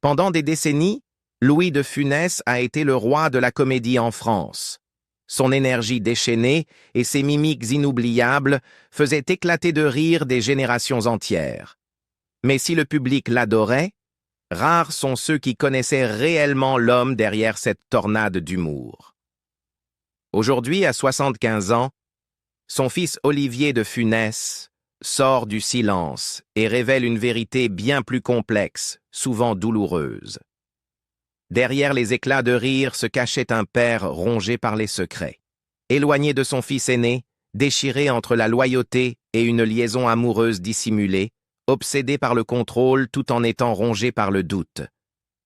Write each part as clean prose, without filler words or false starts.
Pendant des décennies, Louis de Funès a été le roi de la comédie en France. Son énergie déchaînée et ses mimiques inoubliables faisaient éclater de rire des générations entières. Mais si le public l'adorait, rares sont ceux qui connaissaient réellement l'homme derrière cette tornade d'humour. Aujourd'hui, à 75 ans, son fils Olivier de Funès sort du silence et révèle une vérité bien plus complexe, souvent douloureuse. Derrière les éclats de rire se cachait un père rongé par les secrets. Éloigné de son fils aîné, déchiré entre la loyauté et une liaison amoureuse dissimulée, obsédé par le contrôle tout en étant rongé par le doute.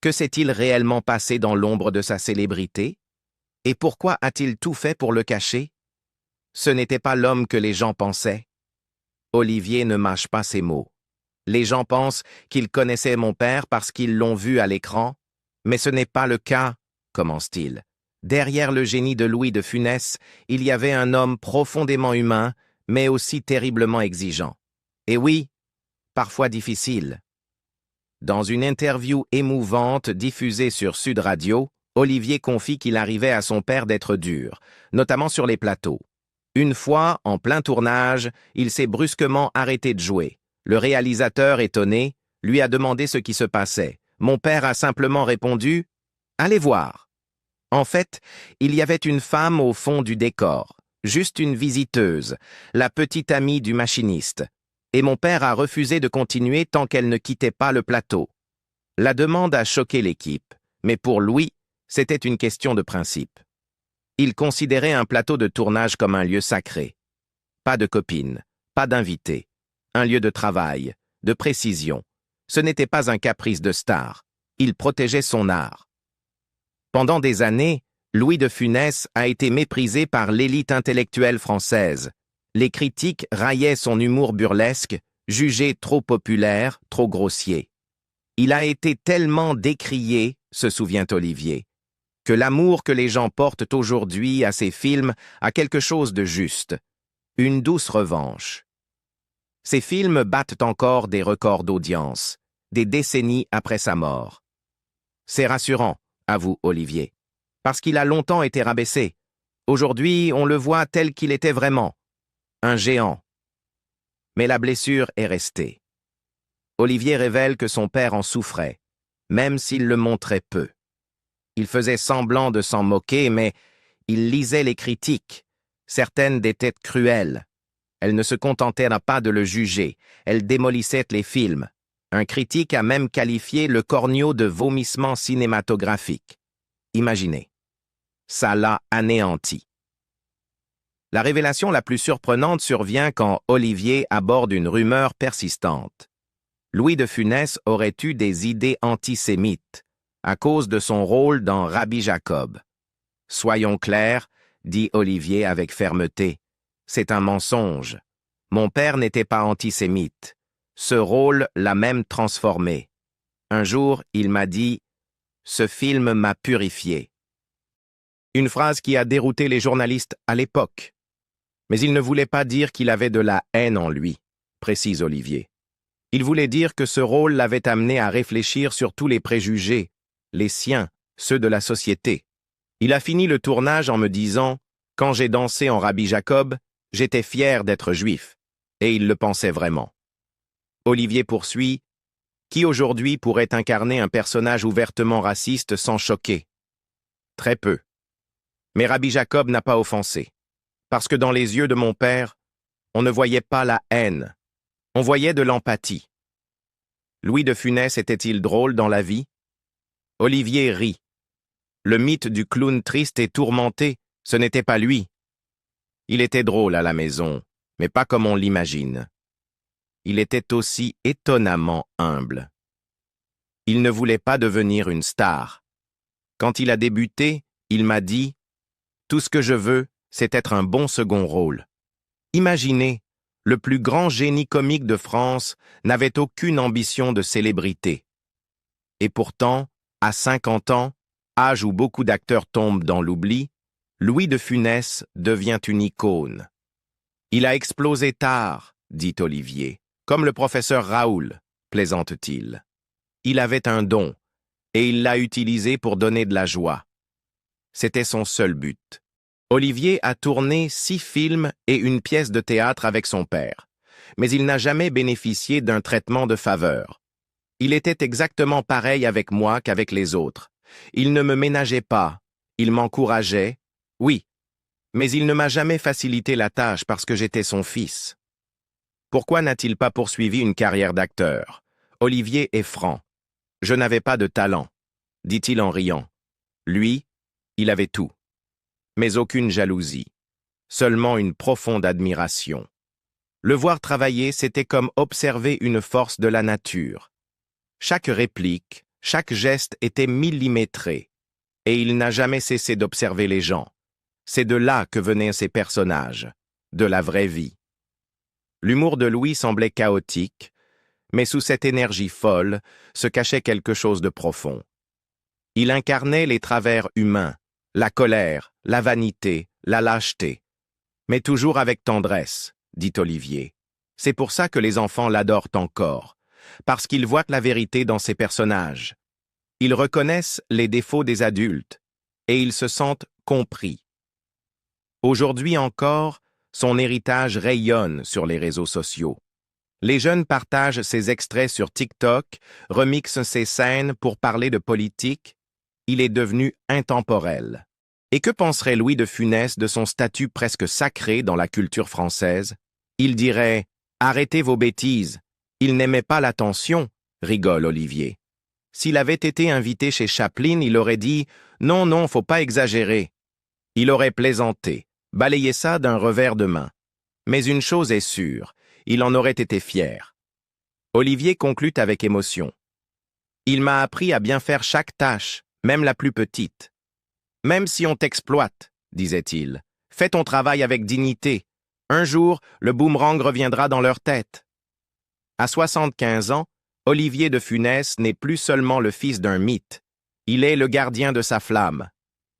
Que s'est-il réellement passé dans l'ombre de sa célébrité? Et pourquoi a-t-il tout fait pour le cacher? Ce n'était pas l'homme que les gens pensaient. Olivier ne mâche pas ses mots. Les gens pensent qu'ils connaissaient mon père parce qu'ils l'ont vu à l'écran, mais ce n'est pas le cas, commence-t-il. Derrière le génie de Louis de Funès, il y avait un homme profondément humain, mais aussi terriblement exigeant. Et oui, parfois difficile. Dans une interview émouvante diffusée sur Sud Radio, Olivier confie qu'il arrivait à son père d'être dur, notamment sur les plateaux. Une fois, en plein tournage, il s'est brusquement arrêté de jouer. Le réalisateur, étonné, lui a demandé ce qui se passait. Mon père a simplement répondu « Allez voir ». En fait, il y avait une femme au fond du décor, juste une visiteuse, la petite amie du machiniste. Et mon père a refusé de continuer tant qu'elle ne quittait pas le plateau. La demande a choqué l'équipe, mais pour Louis, c'était une question de principe. Il considérait un plateau de tournage comme un lieu sacré. Pas de copines, pas d'invités. Un lieu de travail, de précision. Ce n'était pas un caprice de star. Il protégeait son art. Pendant des années, Louis de Funès a été méprisé par l'élite intellectuelle française. Les critiques raillaient son humour burlesque, jugé trop populaire, trop grossier. Il a été tellement décrié, se souvient Olivier, que l'amour que les gens portent aujourd'hui à ces films a quelque chose de juste, une douce revanche. Ces films battent encore des records d'audience, des décennies après sa mort. C'est rassurant, avoue Olivier, parce qu'il a longtemps été rabaissé. Aujourd'hui, on le voit tel qu'il était vraiment, un géant. Mais la blessure est restée. Olivier révèle que son père en souffrait, même s'il le montrait peu. Il faisait semblant de s'en moquer, mais il lisait les critiques. Certaines des têtes cruelles. Elle ne se contentait pas de le juger, elle démolissait les films. Un critique a même qualifié le corneau de vomissement cinématographique. Imaginez. Ça l'a anéanti. La révélation la plus surprenante survient quand Olivier aborde une rumeur persistante. Louis de Funès aurait eu des idées antisémites à cause de son rôle dans Rabbi Jacob. Soyons clairs, dit Olivier avec fermeté, c'est un mensonge. Mon père n'était pas antisémite. Ce rôle l'a même transformé. Un jour, il m'a dit « Ce film m'a purifié ». Une phrase qui a dérouté les journalistes à l'époque. Mais il ne voulait pas dire qu'il avait de la haine en lui, précise Olivier. Il voulait dire que ce rôle l'avait amené à réfléchir sur tous les préjugés, les siens, ceux de la société. Il a fini le tournage en me disant « Quand j'ai dansé en Rabbi Jacob, j'étais fier d'être juif. » Et il le pensait vraiment. Olivier poursuit « Qui aujourd'hui pourrait incarner un personnage ouvertement raciste sans choquer? Très peu. Mais Rabbi Jacob n'a pas offensé. Parce que dans les yeux de mon père, on ne voyait pas la haine. On voyait de l'empathie. Louis de Funès était-il drôle dans la vie? Olivier rit. Le mythe du clown triste et tourmenté, ce n'était pas lui. Il était drôle à la maison, mais pas comme on l'imagine. Il était aussi étonnamment humble. Il ne voulait pas devenir une star. Quand il a débuté, il m'a dit « Tout ce que je veux, c'est être un bon second rôle. » Imaginez, le plus grand génie comique de France n'avait aucune ambition de célébrité. Et pourtant, à 50 ans, âge où beaucoup d'acteurs tombent dans l'oubli, Louis de Funès devient une icône. Il a explosé tard, dit Olivier, comme le professeur Raoul, plaisante-t-il. Il avait un don, et il l'a utilisé pour donner de la joie. C'était son seul but. Olivier a tourné 6 films et une pièce de théâtre avec son père, mais il n'a jamais bénéficié d'un traitement de faveur. Il était exactement pareil avec moi qu'avec les autres. Il ne me ménageait pas, il m'encourageait, oui, mais il ne m'a jamais facilité la tâche parce que j'étais son fils. Pourquoi n'a-t-il pas poursuivi une carrière d'acteur? Olivier est franc. Je n'avais pas de talent, dit-il en riant. Lui, il avait tout. Mais aucune jalousie. Seulement une profonde admiration. Le voir travailler, c'était comme observer une force de la nature. Chaque réplique, chaque geste était millimétré. Et il n'a jamais cessé d'observer les gens. C'est de là que venaient ces personnages, de la vraie vie. L'humour de Louis semblait chaotique, mais sous cette énergie folle se cachait quelque chose de profond. Il incarnait les travers humains, la colère, la vanité, la lâcheté. Mais toujours avec tendresse, dit Olivier. C'est pour ça que les enfants l'adorent encore, parce qu'ils voient la vérité dans ses personnages. Ils reconnaissent les défauts des adultes, et ils se sentent compris. Aujourd'hui encore, son héritage rayonne sur les réseaux sociaux. Les jeunes partagent ses extraits sur TikTok, remixent ses scènes pour parler de politique. Il est devenu intemporel. Et que penserait Louis de Funès de son statut presque sacré dans la culture française? Il dirait « Arrêtez vos bêtises ». Il n'aimait pas l'attention, rigole Olivier. S'il avait été invité chez Chaplin, il aurait dit « Non, non, faut pas exagérer ». Il aurait plaisanté, balayé ça d'un revers de main. Mais une chose est sûre, il en aurait été fier. Olivier conclut avec émotion. Il m'a appris à bien faire chaque tâche, même la plus petite. Même si on t'exploite, disait-il, fais ton travail avec dignité. Un jour, le boomerang reviendra dans leur tête. À 75 ans, Olivier de Funès n'est plus seulement le fils d'un mythe. Il est le gardien de sa flamme.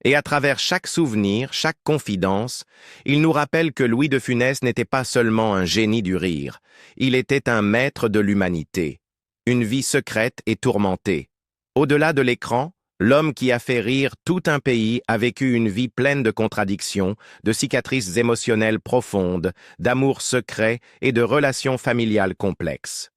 Et à travers chaque souvenir, chaque confidence, il nous rappelle que Louis de Funès n'était pas seulement un génie du rire, il était un maître de l'humanité, une vie secrète et tourmentée. Au-delà de l'écran, l'homme qui a fait rire tout un pays a vécu une vie pleine de contradictions, de cicatrices émotionnelles profondes, d'amour secret et de relations familiales complexes.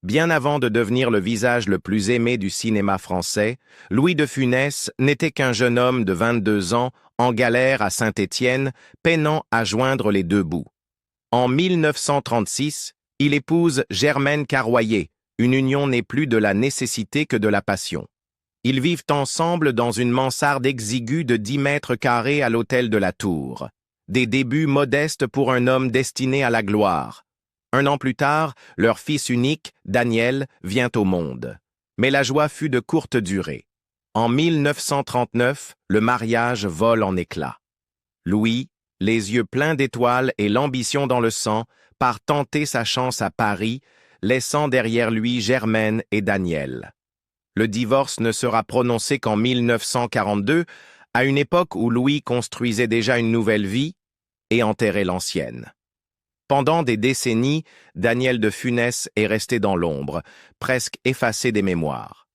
Bien avant de devenir le visage le plus aimé du cinéma français, Louis de Funès n'était qu'un jeune homme de 22 ans, en galère à Saint-Étienne, peinant à joindre les deux bouts. En 1936, il épouse Germaine Carroyer, une union née plus de la nécessité que de la passion. Ils vivent ensemble dans une mansarde exiguë de 10 mètres carrés à l'hôtel de la Tour. Des débuts modestes pour un homme destiné à la gloire. 1 an plus tard, leur fils unique, Daniel, vient au monde. Mais la joie fut de courte durée. En 1939, le mariage vole en éclats. Louis, les yeux pleins d'étoiles et l'ambition dans le sang, part tenter sa chance à Paris, laissant derrière lui Germaine et Daniel. Le divorce ne sera prononcé qu'en 1942, à une époque où Louis construisait déjà une nouvelle vie et enterrait l'ancienne. Pendant des décennies, Daniel de Funès est resté dans l'ombre, presque effacé des mémoires.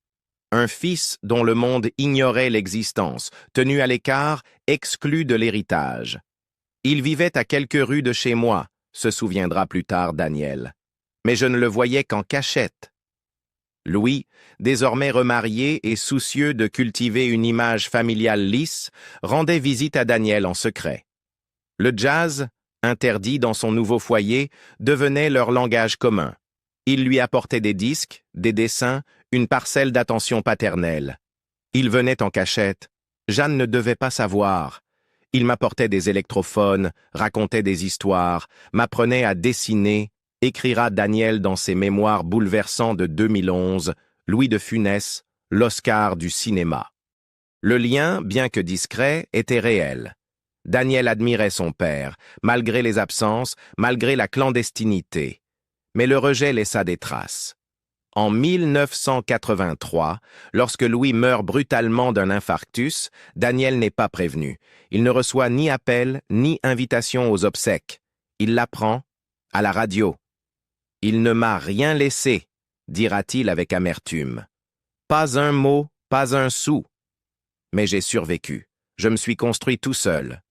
Un fils dont le monde ignorait l'existence, tenu à l'écart, exclu de l'héritage. Il vivait à quelques rues de chez moi, se souviendra plus tard Daniel. Mais je ne le voyais qu'en cachette. Louis, désormais remarié et soucieux de cultiver une image familiale lisse, rendait visite à Daniel en secret. Le jazz, interdit dans son nouveau foyer, devenait leur langage commun. Il lui apportait des disques, des dessins, une parcelle d'attention paternelle. Il venait en cachette. Jeanne ne devait pas savoir. Il m'apportait des électrophones, racontait des histoires, m'apprenait à dessiner, écrira Daniel dans ses mémoires bouleversants de 2011, Louis de Funès, l'Oscar du cinéma. Le lien, bien que discret, était réel. Daniel admirait son père, malgré les absences, malgré la clandestinité. Mais le rejet laissa des traces. En 1983, lorsque Louis meurt brutalement d'un infarctus, Daniel n'est pas prévenu. Il ne reçoit ni appel, ni invitation aux obsèques. Il l'apprend à la radio. « Il ne m'a rien laissé », dira-t-il avec amertume. Pas un mot, Pas un sou. Mais j'ai survécu. Je me suis construit tout seul.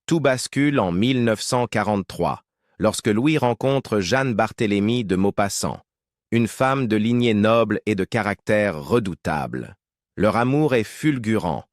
Tout bascule en 1943, lorsque Louis rencontre Jeanne Barthélemy de Maupassant, une femme de lignée noble et de caractère redoutable. Leur amour est fulgurant,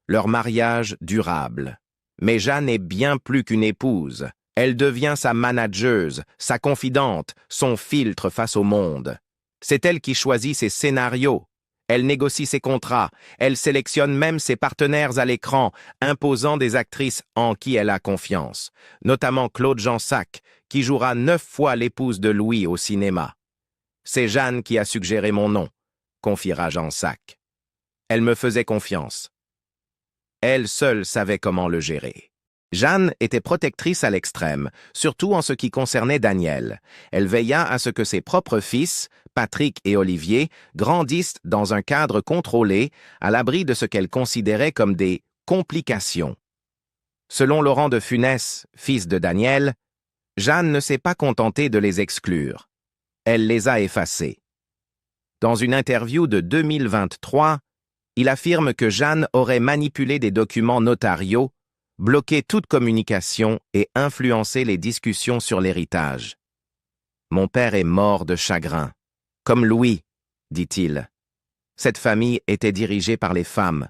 leur mariage durable. Mais Jeanne est bien plus qu'une épouse. Elle devient sa manageuse, sa confidente, son filtre face au monde. C'est elle qui choisit ses scénarios. Elle négocie ses contrats, elle sélectionne même ses partenaires à l'écran, imposant des actrices en qui elle a confiance, notamment Claude Jansac, qui jouera 9 fois l'épouse de Louis au cinéma. C'est Jeanne qui a suggéré mon nom, confiera Jansac. Elle me faisait confiance. Elle seule savait comment le gérer. Jeanne était protectrice à l'extrême, surtout en ce qui concernait Daniel. Elle veilla à ce que ses propres fils, Patrick et Olivier, grandissent dans un cadre contrôlé, à l'abri de ce qu'elle considérait comme des complications. Selon Laurent de Funès, fils de Daniel, Jeanne ne s'est pas contentée de les exclure. Elle les a effacés. Dans une interview de 2023, il affirme que Jeanne aurait manipulé des documents notariaux, bloqué toute communication et influencé les discussions sur l'héritage. Mon père est mort de chagrin. Comme Louis, dit-il. Cette famille était dirigée par les femmes.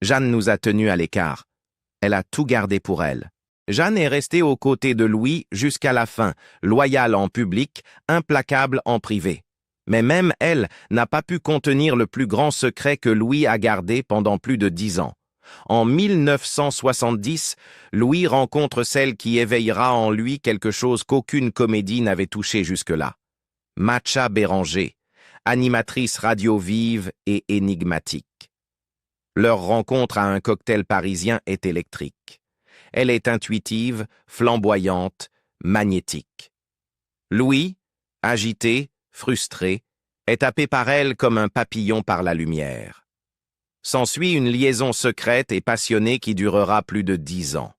Jeanne nous a tenus à l'écart. Elle a tout gardé pour elle. Jeanne est restée aux côtés de Louis jusqu'à la fin, loyale en public, implacable en privé. Mais même elle n'a pas pu contenir le plus grand secret que Louis a gardé pendant plus de 10 ans. En 1970, Louis rencontre celle qui éveillera en lui quelque chose qu'aucune comédie n'avait touché jusque-là. Matcha Béranger, animatrice radio vive et énigmatique. Leur rencontre à un cocktail parisien est électrique. Elle est intuitive, flamboyante, magnétique. Louis, agité, frustré, est happé par elle comme un papillon par la lumière. S'ensuit une liaison secrète et passionnée qui durera plus de 10 ans.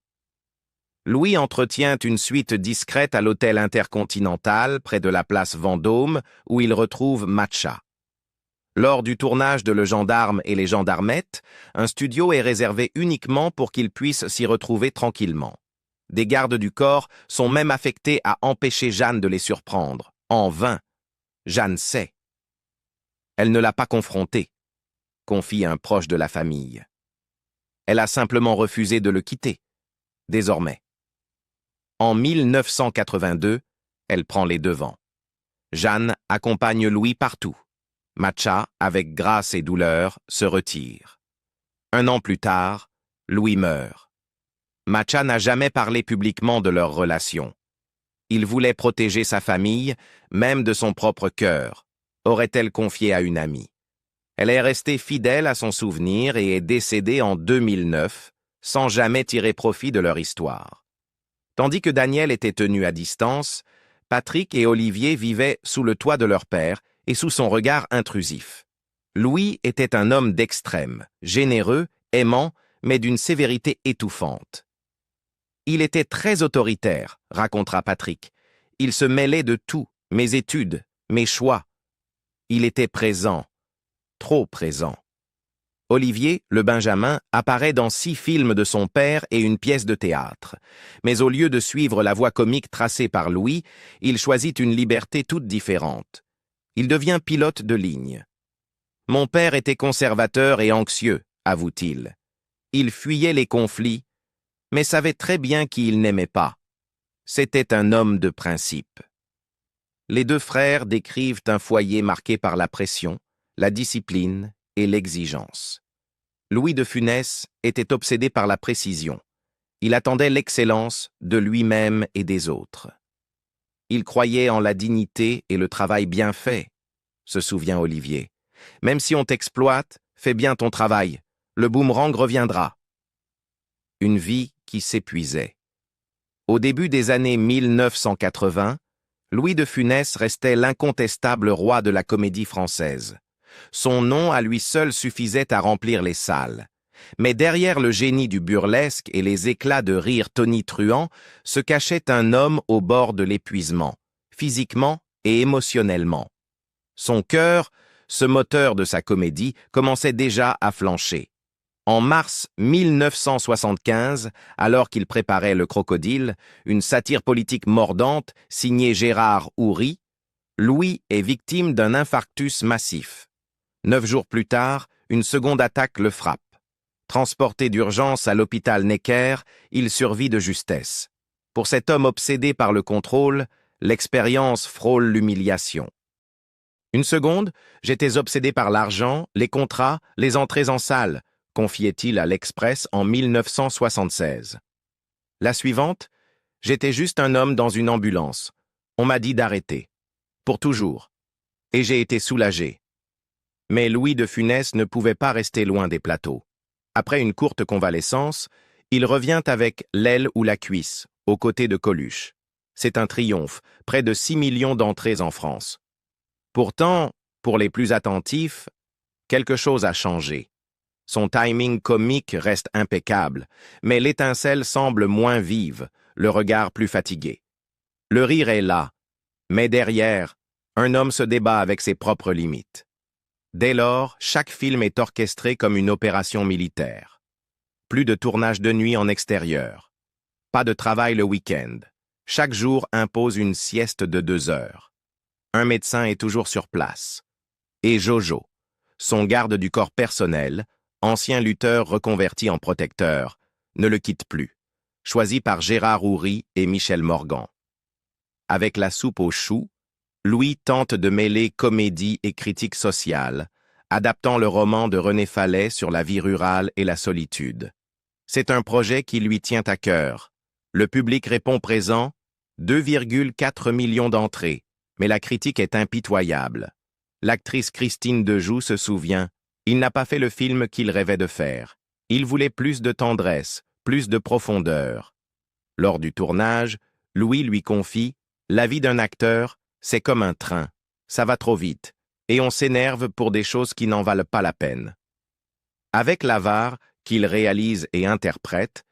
Louis entretient une suite discrète à l'hôtel Intercontinental, près de la place Vendôme, où il retrouve Matcha. Lors du tournage de Le Gendarme et les Gendarmettes, un studio est réservé uniquement pour qu'ils puissent s'y retrouver tranquillement. Des gardes du corps sont même affectés à empêcher Jeanne de les surprendre. En vain. Jeanne sait. Elle ne l'a pas confronté, confie un proche de la famille. Elle a simplement refusé de le quitter, désormais. En 1982, elle prend les devants. Jeanne accompagne Louis partout. Matcha, avec grâce et douleur, se retire. 1 an plus tard, Louis meurt. Matcha n'a jamais parlé publiquement de leur relation. Il voulait protéger sa famille, même de son propre cœur, aurait-elle confié à une amie. Elle est restée fidèle à son souvenir et est décédée en 2009, sans jamais tirer profit de leur histoire. Tandis que Daniel était tenu à distance, Patrick et Olivier vivaient sous le toit de leur père et sous son regard intrusif. Louis était un homme d'extrême, généreux, aimant, mais d'une sévérité étouffante. Il était très autoritaire, racontera Patrick. Il se mêlait de tout, mes études, mes choix. Il était présent, trop présent. Olivier, le Benjamin, apparaît dans 6 films de son père et une pièce de théâtre. Mais au lieu de suivre la voie comique tracée par Louis, il choisit une liberté toute différente. Il devient pilote de ligne. Mon père était conservateur et anxieux, avoue-t-il. Il fuyait les conflits, mais savait très bien qui il n'aimait pas. C'était un homme de principe. Les 2 frères décrivent un foyer marqué par la pression, la discipline et l'exigence. Louis de Funès était obsédé par la précision. Il attendait l'excellence de lui-même et des autres. Il croyait en la dignité et le travail bien fait, se souvient Olivier. Même si on t'exploite, fais bien ton travail. Le boomerang reviendra. Une vie qui s'épuisait. Au début des années 1980, Louis de Funès restait l'incontestable roi de la comédie française. Son nom à lui seul suffisait à remplir les salles. Mais derrière le génie du burlesque et les éclats de rire tonitruants se cachait un homme au bord de l'épuisement, physiquement et émotionnellement. Son cœur, ce moteur de sa comédie commençait déjà à flancher. En mars 1975, alors qu'il préparait Le Crocodile, une satire politique mordante signée Gérard Houry, Louis est victime d'un infarctus massif. 9 jours plus tard, une seconde attaque le frappe. Transporté d'urgence à l'hôpital Necker, il survit de justesse. Pour cet homme obsédé par le contrôle, l'expérience frôle l'humiliation. Une seconde, j'étais obsédé par l'argent, les contrats, les entrées en salle, confiait-il à l'Express en 1976. La suivante, j'étais juste un homme dans une ambulance. On m'a dit d'arrêter. Pour toujours. Et j'ai été soulagé. Mais Louis de Funès ne pouvait pas rester loin des plateaux. Après une courte convalescence, il revient avec L'aile ou la cuisse, aux côtés de Coluche. C'est un triomphe, près de 6 millions d'entrées en France. Pourtant, pour les plus attentifs, quelque chose a changé. Son timing comique reste impeccable, mais l'étincelle semble moins vive, le regard plus fatigué. Le rire est là, mais derrière, un homme se débat avec ses propres limites. Dès lors, chaque film est orchestré comme une opération militaire. Plus de tournage de nuit en extérieur. Pas de travail le week-end. Chaque jour impose une sieste de 2 heures. Un médecin est toujours sur place. Et Jojo, son garde du corps personnel, ancien lutteur reconverti en protecteur, ne le quitte plus, choisi par Gérard Houry et Michel Morgan. Avec La soupe aux choux, Louis tente de mêler comédie et critique sociale, adaptant le roman de René Fallet sur la vie rurale et la solitude. C'est un projet qui lui tient à cœur. Le public répond présent, 2,4 millions d'entrées, mais la critique est impitoyable. L'actrice Christine Dejoux se souvient, il n'a pas fait le film qu'il rêvait de faire. Il voulait plus de tendresse, plus de profondeur. Lors du tournage, Louis lui confie, la vie d'un acteur, c'est comme un train, ça va trop vite, et on s'énerve pour des choses qui n'en valent pas la peine. Avec l'avare, qu'il réalise et interprète,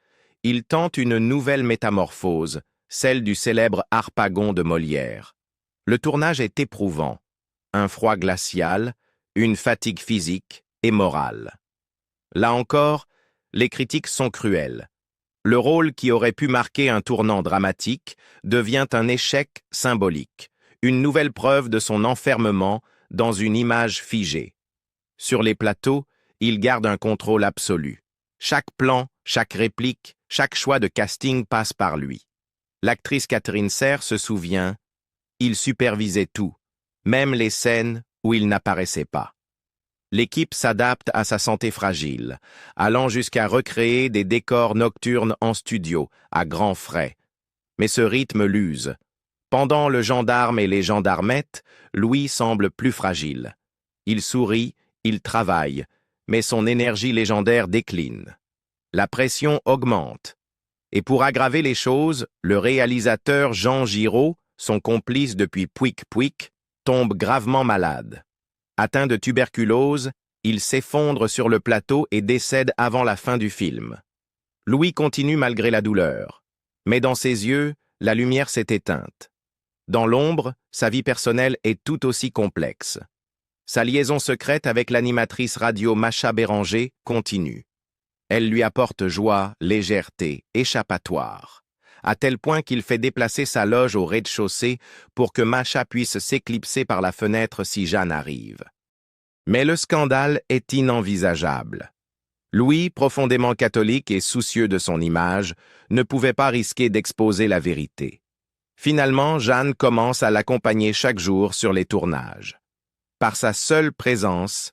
il tente une nouvelle métamorphose, celle du célèbre Harpagon de Molière. Le tournage est éprouvant, un froid glacial, une fatigue physique et morale. Là encore, les critiques sont cruelles. Le rôle qui aurait pu marquer un tournant dramatique devient un échec symbolique, une nouvelle preuve de son enfermement dans une image figée. Sur les plateaux, il garde un contrôle absolu. Chaque plan, chaque réplique, chaque choix de casting passe par lui. L'actrice Catherine Serre se souvient, il supervisait tout, même les scènes où il n'apparaissait pas. L'équipe s'adapte à sa santé fragile, allant jusqu'à recréer des décors nocturnes en studio, à grands frais. Mais ce rythme l'use. Pendant Le gendarme et les gendarmettes, Louis semble plus fragile. Il sourit, il travaille, mais son énergie légendaire décline. La pression augmente. Et pour aggraver les choses, le réalisateur Jean Giraud, son complice depuis Pouic Pouic, tombe gravement malade. Atteint de tuberculose, il s'effondre sur le plateau et décède avant la fin du film. Louis continue malgré la douleur. Mais dans ses yeux, la lumière s'est éteinte. Dans l'ombre, sa vie personnelle est tout aussi complexe. Sa liaison secrète avec l'animatrice radio Macha Béranger continue. Elle lui apporte joie, légèreté, échappatoire, à tel point qu'il fait déplacer sa loge au rez-de-chaussée pour que Macha puisse s'éclipser par la fenêtre si Jeanne arrive. Mais le scandale est inenvisageable. Louis, profondément catholique et soucieux de son image, ne pouvait pas risquer d'exposer la vérité. Finalement, Jeanne commence à l'accompagner chaque jour sur les tournages. Par sa seule présence,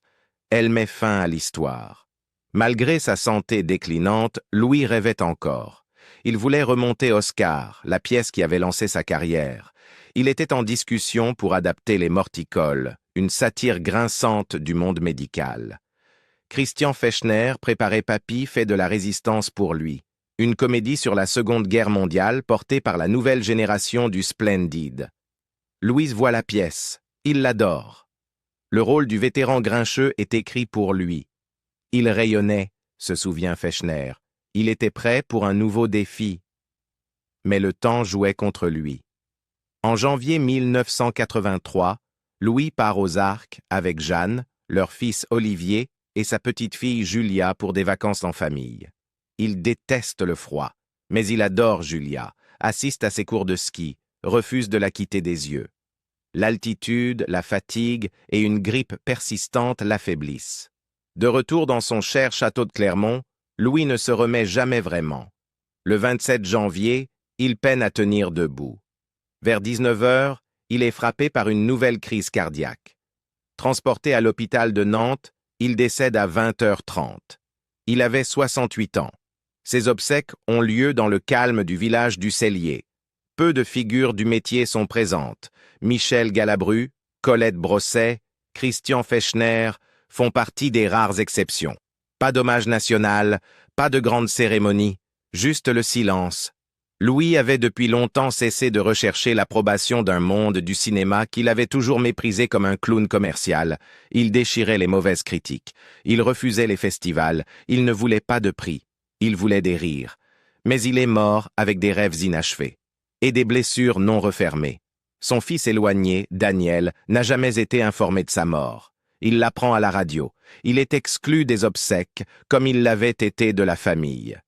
elle met fin à l'histoire. Malgré sa santé déclinante, Louis rêvait encore. Il voulait remonter Oscar, la pièce qui avait lancé sa carrière. Il était en discussion pour adapter Les Morticoles, une satire grinçante du monde médical. Christian Fechner préparait Papy fait de la résistance pour lui. Une comédie sur la Seconde Guerre mondiale portée par la nouvelle génération du Splendide. Louis voit la pièce. Il l'adore. Le rôle du vétéran grincheux est écrit pour lui. Il rayonnait, se souvient Fechner. Il était prêt pour un nouveau défi. Mais le temps jouait contre lui. En janvier 1983, Louis part aux Arcs avec Jeanne, leur fils Olivier et sa petite-fille Julia pour des vacances en famille. Il déteste le froid, mais il adore Julia, assiste à ses cours de ski, refuse de la quitter des yeux. L'altitude, la fatigue et une grippe persistante l'affaiblissent. De retour dans son cher château de Clermont, Louis ne se remet jamais vraiment. Le 27 janvier, il peine à tenir debout. Vers 19 heures, il est frappé par une nouvelle crise cardiaque. Transporté à l'hôpital de Nantes, il décède à 20h30. Il avait 68 ans. Ses obsèques ont lieu dans le calme du village du Cellier. Peu de figures du métier sont présentes. Michel Galabru, Colette Brosset, Christian Fechner font partie des rares exceptions. Pas d'hommage national, pas de grande cérémonie, juste le silence. Louis avait depuis longtemps cessé de rechercher l'approbation d'un monde du cinéma qu'il avait toujours méprisé comme un clown commercial. Il déchirait les mauvaises critiques. Il refusait les festivals. Il ne voulait pas de prix. Il voulait des rires. Mais il est mort avec des rêves inachevés et des blessures non refermées. Son fils éloigné, Daniel, n'a jamais été informé de sa mort. Il l'apprend à la radio. Il est exclu des obsèques, comme il l'avait été de la famille.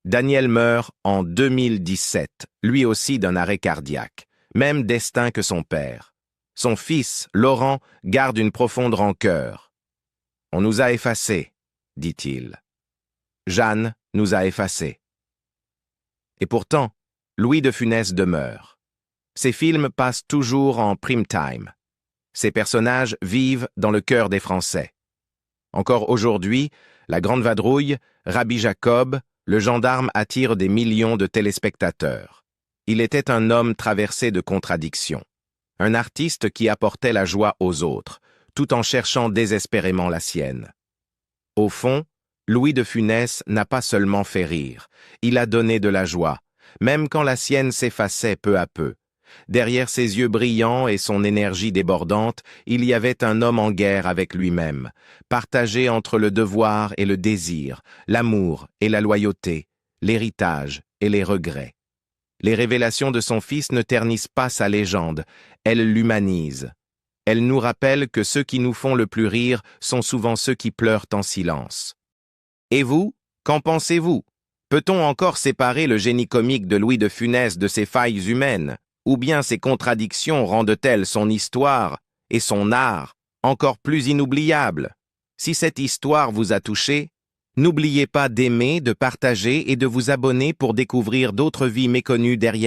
Daniel meurt en 2017, lui aussi d'un arrêt cardiaque. Même destin que son père. Son fils, Laurent, garde une profonde rancœur. « On nous a effacés », dit-il. Jeanne nous a effacés. Et pourtant, Louis de Funès demeure. Ses films passent toujours en prime time. Ses personnages vivent dans le cœur des Français. Encore aujourd'hui, La Grande Vadrouille, Rabbi Jacob, le gendarme attire des millions de téléspectateurs. Il était un homme traversé de contradictions. Un artiste qui apportait la joie aux autres, tout en cherchant désespérément la sienne. Au fond, Louis de Funès n'a pas seulement fait rire, il a donné de la joie, même quand la sienne s'effaçait peu à peu. Derrière ses yeux brillants et son énergie débordante, il y avait un homme en guerre avec lui-même, partagé entre le devoir et le désir, l'amour et la loyauté, l'héritage et les regrets. Les révélations de son fils ne ternissent pas sa légende, elles l'humanisent. Elles nous rappellent que ceux qui nous font le plus rire sont souvent ceux qui pleurent en silence. Et vous, qu'en pensez-vous? Peut-on encore séparer le génie comique de Louis de Funès de ses failles humaines? Ou bien ces contradictions rendent-elles son histoire et son art encore plus inoubliables? Si cette histoire vous a touché, n'oubliez pas d'aimer, de partager et de vous abonner pour découvrir d'autres vies méconnues derrière